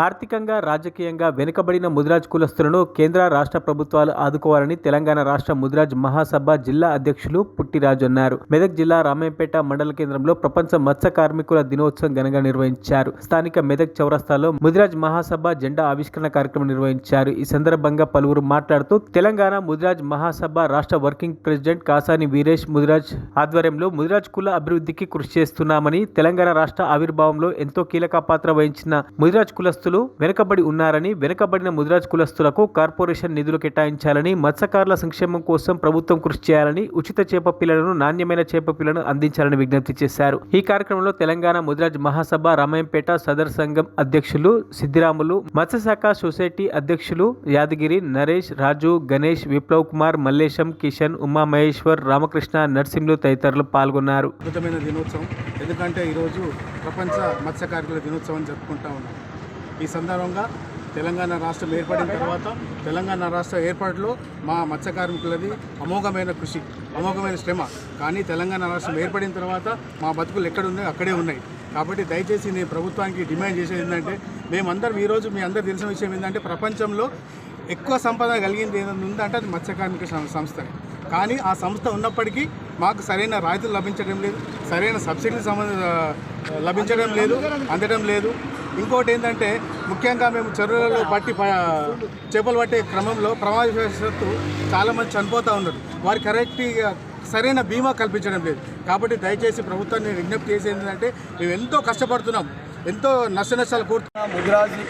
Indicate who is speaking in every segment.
Speaker 1: ఆర్థికంగా రాజకీయంగా వెనుకబడిన ముదిరాజ్ కులస్తులను కేంద్ర రాష్ట్ర ప్రభుత్వాలు ఆదుకోవాలని తెలంగాణ రాష్ట్ర ముదిరాజ్ మహాసభ జిల్లా అధ్యక్షులు పుట్టిరాజు అన్నారు. మెదక్ జిల్లా రామాయంపేట మండల కేంద్రంలో ప్రపంచ మత్స్య కార్మికుల దినోత్సవం ఘనంగా నిర్వహించారు. స్థానిక మెదక్ చౌరస్తాలో ముదిరాజ్ మహాసభ జెండా ఆవిష్కరణ కార్యక్రమం నిర్వహించారు. ఈ సందర్భంగా పలువురు మాట్లాడుతూ తెలంగాణ ముదిరాజ్ మహాసభ రాష్ట్ర వర్కింగ్ ప్రెసిడెంట్ కాసాని వీరేష్ ముదిరాజ్ ఆధ్వర్యంలో ముదిరాజ్ కుల అభివృద్ధికి కృషి చేస్తున్నామని, తెలంగాణ రాష్ట్ర ఆవిర్భావంలో ఎంతో కీలక పాత్ర వహించిన ముదిరాజ్ కులస్తులు వెనుకబడి ఉన్నారని, వెనుకబడిన ముదిరాజ్ కులస్తులకు కార్పొరేషన్ నిధులు కేటాయించాలని, మత్స్యకారుల సంక్షేమం కోసం ప్రభుత్వం కృషి చేయాలని, ఉచిత చేప పిల్లలను, నాణ్యమైన చేప పిల్లను అందించాలని విజ్ఞప్తి చేశారు. ఈ కార్యక్రమంలో తెలంగాణ ముదిరాజ్ మహాసభ రామాయంపేట సదర్ సంఘం అధ్యక్షులు సిద్దిరాములు, మత్స్యశాఖ సొసైటీ అధ్యక్షులు యాదగిరి, నరేష్, రాజు, గణేష్, విప్లవ్ కుమార్, మల్లేశం, కిషన్, ఉమా మహేశ్వర్, రామకృష్ణ, నర్సింహులు తదితరులు పాల్గొన్నారు.
Speaker 2: అద్భుతమైన దినోత్సవం, ఎందుకంటే ఈరోజు ప్రపంచ మత్స్య కార్మికుల దినోత్సవం జరుపుకుంటా ఉన్నాం. ఈ సందర్భంగా తెలంగాణ రాష్ట్రం ఏర్పడిన తర్వాత తెలంగాణ రాష్ట్ర ఏర్పాటులో మా మత్స్య కార్మికులది అమోఘమైన కృషి, అమోఘమైన శ్రమ. కానీ తెలంగాణ రాష్ట్రం ఏర్పడిన తర్వాత మా బతుకులు ఎక్కడ ఉన్నాయో అక్కడే ఉన్నాయి. కాబట్టి దయచేసి నేను ప్రభుత్వానికి డిమాండ్ చేసేది ఏంటంటే, మేమందరం ఈరోజు మీ అందరూ తెలిసిన విషయం ఏంటంటే, ప్రపంచంలో ఎక్కువ సంపద కలిగింది ఏదైనా ఉందంటే అది మత్స్య కార్మిక సంస్థనే. కానీ ఆ సంస్థ ఉన్నప్పటికీ మాకు సరైన రాయితీలు లభించడం లేదు, సరైన సబ్సిడీలు లభించడం లేదు, అందడం లేదు. ఇంకోటి ఏంటంటే, ముఖ్యంగా మేము చెరువులలో చేపలు పట్టే క్రమంలో ప్రమాదవశాత్తు చాలామంది చనిపోతూ ఉన్నారు. వారికి కరెక్ట్గా సరైన బీమా కల్పించడం లేదు. కాబట్టి దయచేసి ప్రభుత్వాన్ని విజ్ఞప్తి చేసేది ఏంటంటే, మేము ఎంతో కష్టపడుతున్నాం, ఎంతో నష్టాలు కోరుతున్నాం.
Speaker 3: ముదిరాజు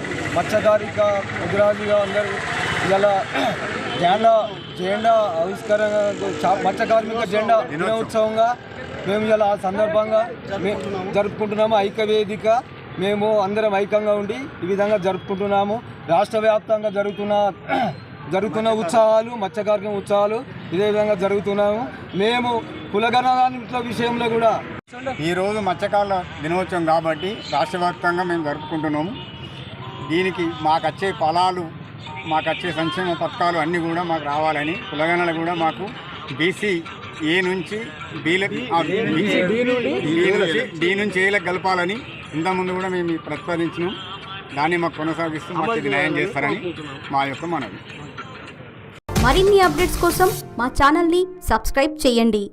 Speaker 3: ముదిరాజుగా అందరూ ఇలా జెండా ఆవిష్కరణ మత్స్య కార్మిక జెండా దినోత్సవంగా మేము ఇలా ఆ సందర్భంగా జరుపుకుంటున్నాము. ఐక్యవేదిక మేము అందరం ఐక్యంగా ఉండి ఈ విధంగా జరుపుకుంటున్నాము. రాష్ట్ర వ్యాప్తంగా జరుగుతున్న ఉత్సవాలు, మత్స్య కార్మిక ఉత్సవాలు ఇదే విధంగా జరుగుతున్నాము. మేము కులగణాల విషయంలో కూడా
Speaker 4: ఈరోజు మత్స్యకారుల దినోత్సవం కాబట్టి రాష్ట్ర వ్యాప్తంగా మేము జరుపుకుంటున్నాము. దీనికి మాకు వచ్చే ఫలాలు, మాకు వచ్చే సంక్షేమ పథకాలు అన్నీ కూడా మాకు రావాలని, కులగణాలు కూడా మాకు బీసీ ఏ నుంచి డి నుంచి ఏలకు కలపాలని ఇంతకుముందు కూడా మేము ప్రతిపాదించినాం. దాన్ని మాకు కొనసాగిస్తూ మాకు న్యాయం చేస్తారని మా యొక్క మనవి.
Speaker 5: మరిన్ని అప్డేట్స్ కోసం మా ఛానల్ని సబ్స్క్రైబ్ చేయండి.